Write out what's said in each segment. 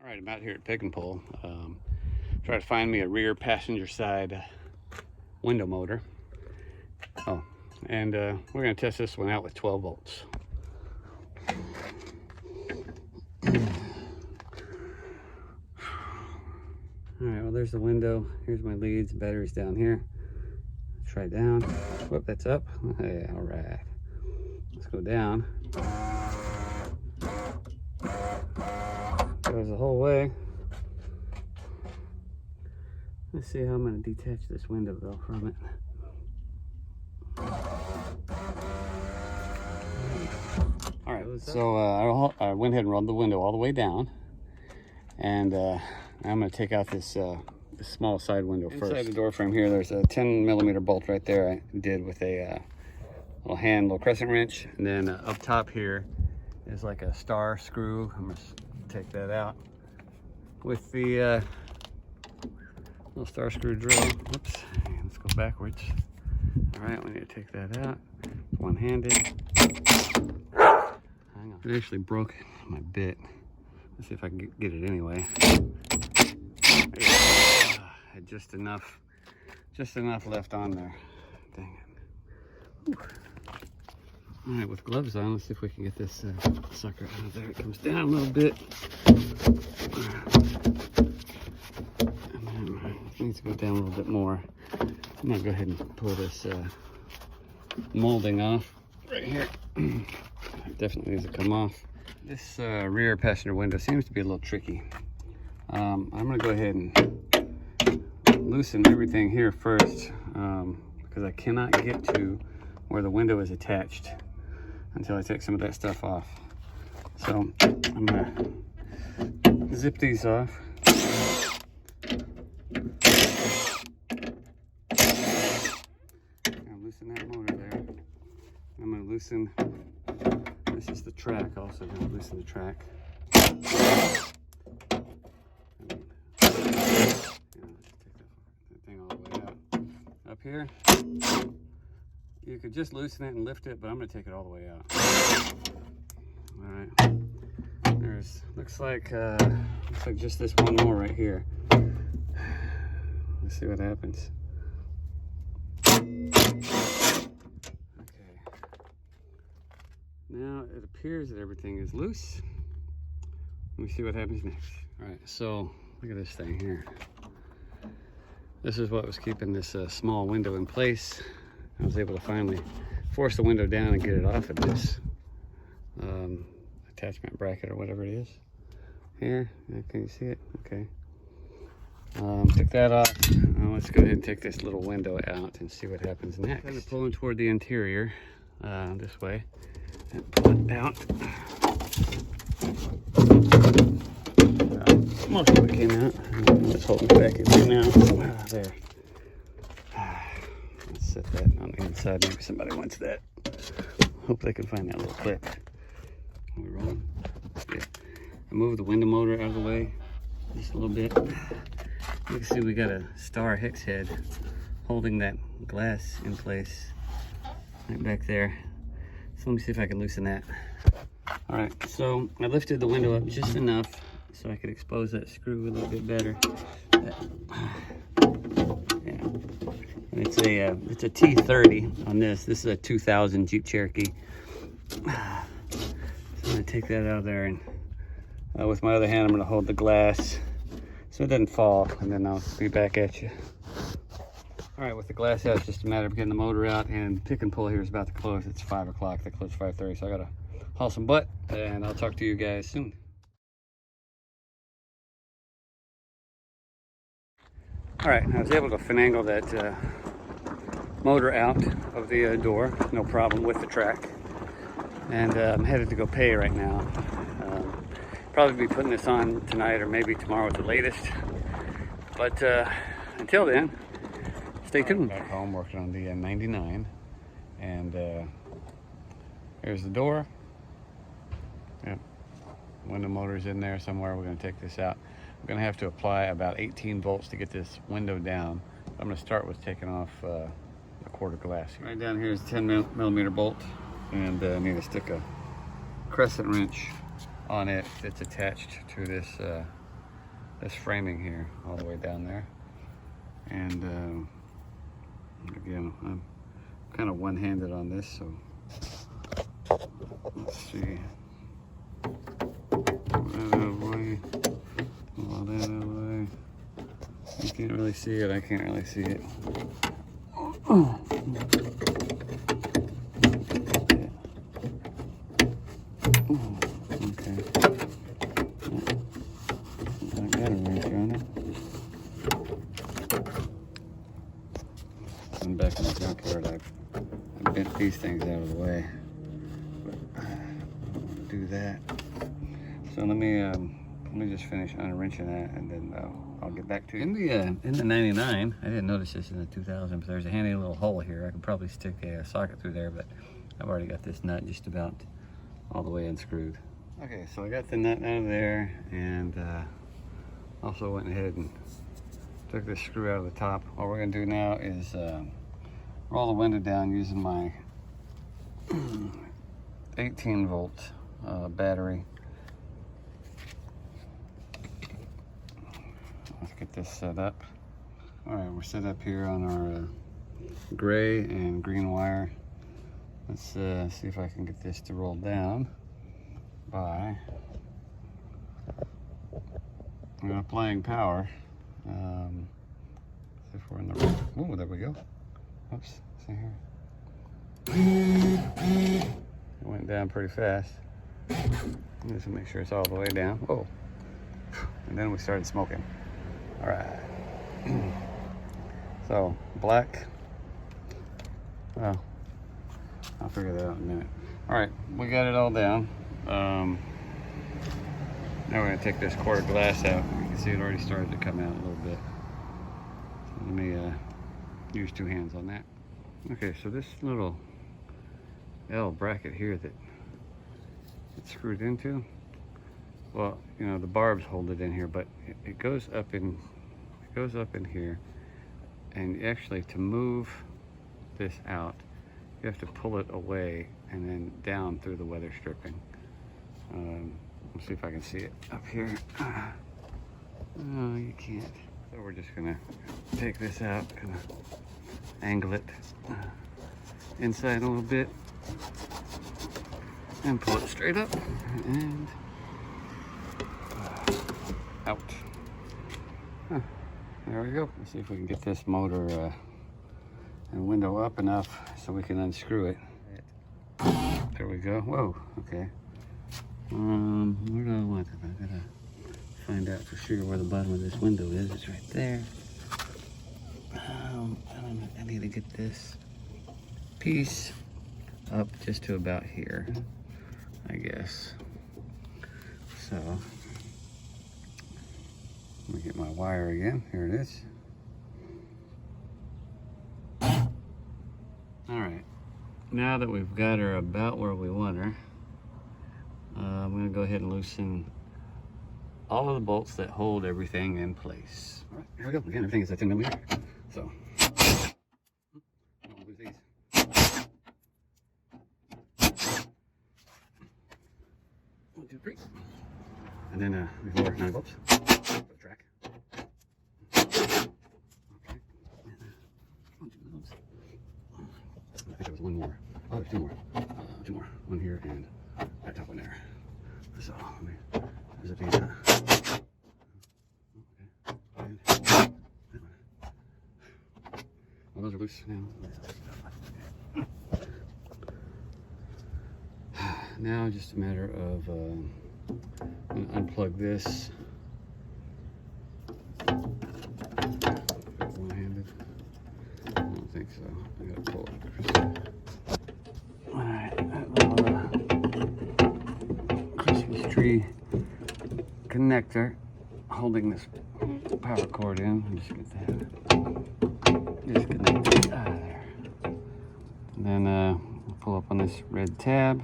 All right, I'm out here at Pick and Pull. Try to find me a rear passenger side window motor. Oh, and we're going to test this one out with 12 volts. All right, well, there's the window. Here's my leads. Battery's down here. Try down. Whoop, that's up. Hey, all right. Let's go down. Goes the whole way. Let's see how I'm going to detach this window though from it. All right, so I went ahead and rolled the window all the way down, and I'm going to take out this small side window first. Inside the door frame here, there's a 10mm bolt right there. I did with a little crescent wrench, and then up top here is like a star screw. I'm going to take that out with the little star screw drill. Whoops, let's go backwards. All right, we need to take that out. One-handed. Hang on. It actually broke my bit. Let's see if I can get it anyway. Had just enough left on there. Dang it. Whew. All right, with gloves on, let's see if we can get this sucker out of there. It comes down a little bit. It needs to go down a little bit more. I'm gonna go ahead and pull this molding off right here. It definitely needs to come off. This rear passenger window seems to be a little tricky. I'm gonna go ahead and loosen everything here first because I cannot get to where the window is attached until I take some of that stuff off. So I'm gonna zip these off. Loosen that motor there. I'm going to loosen, this is the track also, I'm going to loosen the track. Take that thing all the way out. Up here, you could just loosen it and lift it, but I'm going to take it all the way out. Alright, looks like just this one more right here. Let's see what happens. Now it appears that everything is loose. Let me see what happens next. All right, so look at this thing here. This is what was keeping this small window in place. I was able to finally force the window down and get it off of this attachment bracket or whatever it is. Here, can you see it? Okay. Took that off. Now let's go ahead and take this little window out and see what happens next. Kind of pulling toward the interior this way. And pull it out. Most of it came out. Let's hold it back in here now. There. Let's set that on the inside. Maybe somebody wants that. Hope they can find that little clip. Are we rolling? Yeah. I moved the window motor out of the way just a little bit. You can see we got a star hex head holding that glass in place right back there. So let me see if I can loosen that. All right, so I lifted the window up just enough so I could expose that screw a little bit better. Yeah, and it's a T30 on this. This is a 2000 Jeep Cherokee. So I'm gonna take that out of there, and with my other hand, I'm gonna hold the glass so it doesn't fall, and then I'll be back at you. All right, with the glass out, it's just a matter of getting the motor out, and Pick and Pull here is about to close. It's 5 o'clock, they close 5:30, so I gotta haul some butt, and I'll talk to you guys soon. All right, I was able to finagle that motor out of the door, no problem with the track. And I'm headed to go pay right now. Probably be putting this on tonight or maybe tomorrow at the latest. But until then, stay tuned. Back home working on the 99, and here's the door. Yep, window motor's in there somewhere. We're going to take this out. I'm going to have to apply about 18 volts to get this window down. I'm going to start with taking off a quarter glass here. Right down here is a 10mm bolt, and I need to stick a crescent wrench on it that's attached to this this framing here all the way down there. And again, I'm kind of one-handed on this, so let's see. That out of the way. All that out of the way. You can't really see it. I can't really see it. Oh. Okay. I got a wrench on it. I'm back in the junkyard. I bent these things out of the way. But I don't want to do that. So let me just finish unwrenching that, and then I'll get back to you. In the 99, I didn't notice this in the 2000, but there's a handy little hole here. I could probably stick a socket through there, but I've already got this nut just about all the way unscrewed. Okay, so I got the nut out of there, and also went ahead and took this screw out of the top. What we're gonna do now is roll the window down using my 18 volt battery. Let's get this set up. All right, we're set up here on our gray and green wire. Let's see if I can get this to roll down by applying power. See if we're in the right. Oh, there we go. Oops, see here. It went down pretty fast. Just to make sure it's all the way down. Whoa. And then we started smoking. All right. So, black. Well, I'll figure that out in a minute. All right, we got it all down. Now we're gonna take this quarter glass out. You can see it already started to come out a little bit. So let me use two hands on that. Okay, so this little L bracket here that it's screwed into, well, you know, the barbs hold it in here, but it goes up in here, and actually to move this out, you have to pull it away and then down through the weather stripping. Let's see if I can see it up here. No, you can't. So we're just gonna take this out, kind of angle it inside a little bit, and pull it straight up and out. Huh. There we go. Let's see if we can get this motor and window up enough so we can unscrew it. There we go. Whoa. Okay. Where do I want it? I gotta find out for sure where the bottom of this window is. It's right there. I need to get this piece up just to about here, I guess. So, let me get my wire again. Here it is. All right. Now that we've got her about where we want her, I'm going to go ahead and loosen all of the bolts that hold everything in place. All right, here we go. Again, everything is at 10 millimeter. So, I'll lose these. 1, 2, 3. And then before 9 bolts. Put a track. Okay. And 1, 2 of those. I think there was one more. Oh, there's two more. Two more. One here and that top one there. So let me zip these out. Okay. And that one. Well, those are loose now. Now just a matter of I'm gonna unplug this. One-handed. I don't think so. I gotta pull it. Alright, that little Christmas tree connector holding this power cord in. Just get that disconnected out of there. And then we'll pull up on this red tab.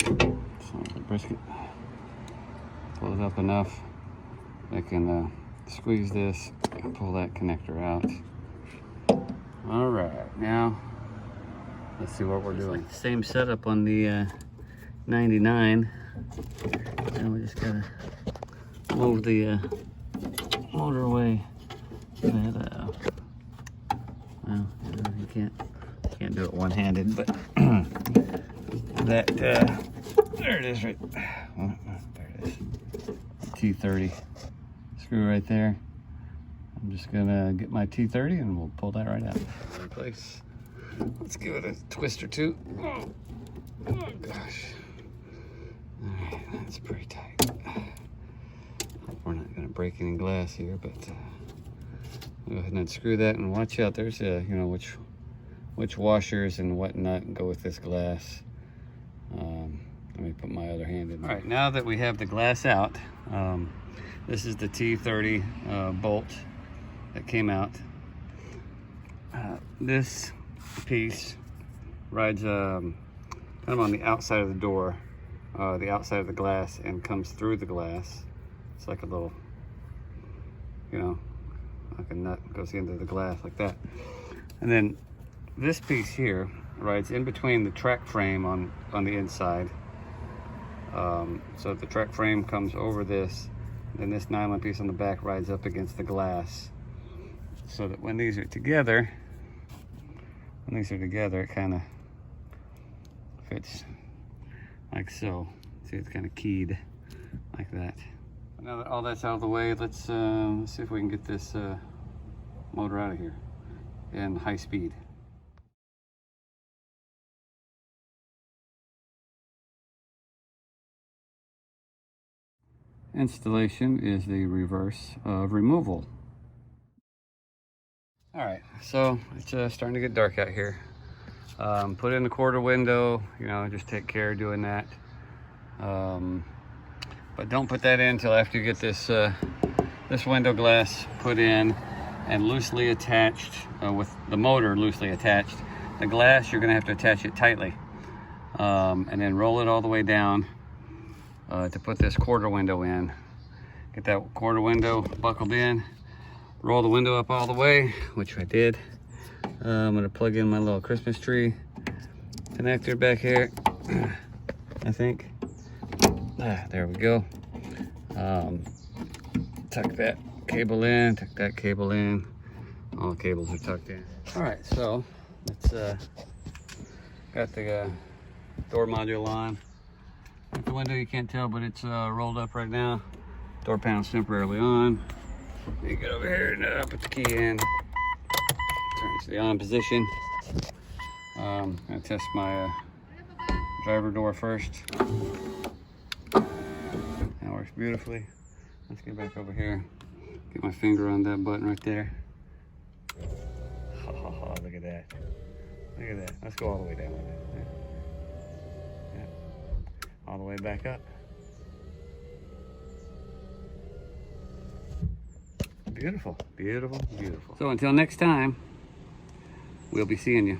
So the brisket. Pull it up enough. I can squeeze this and pull that connector out. All right, now let's see what we're doing. Same setup on the 99. And we just gotta move the motor away. That, well, you can't do it one-handed, but that there it is, right. Well, there it is. T30 screw right there. I'm just gonna get my T30 and we'll pull that right out. In place. Let's give it a twist or two. Oh gosh. All right, that's pretty tight. Hope we're not gonna break any glass here, but go ahead and unscrew that and watch out. There's you know, which washers and whatnot go with this glass. Let me put my other hand in there. All right, now that we have the glass out, this is the T30 bolt that came out. This piece rides kind of on the outside of the door, the outside of the glass, and comes through the glass. It's like a little, you know, like a nut goes into the glass like that. And then this piece here rides in between the track frame on the inside. So the track frame comes over this, then this nylon piece on the back rides up against the glass, so that when these are together, it kind of fits like so. See, it's kind of keyed like that. Now that all that's out of the way, let's see if we can get this motor out of here in high speed. Installation is the reverse of removal. All right, so it's starting to get dark out here. Put in the quarter window, you know, just take care of doing that. But don't put that in until after you get this this window glass put in and loosely attached, with the motor loosely attached. The glass, you're gonna have to attach it tightly, and then roll it all the way down to put this quarter window in. Get that quarter window buckled in, roll the window up all the way, which I did. I'm gonna plug in my little Christmas tree connector back here, I think. There we go. Tuck that cable in, tuck that cable in. All the cables are tucked in. All right, so let's got the door module on. With the window, you can't tell, but it's rolled up right now. Door panel's temporarily on. You get over here and put the key in. Turn it to the on position. I'm gonna test my driver door first. That works beautifully. Let's get back over here. Get my finger on that button right there. Oh, look at that. Look at that. Let's go all the way down with it. Yeah. All the way back up. Beautiful, beautiful, beautiful. So until next time, we'll be seeing you.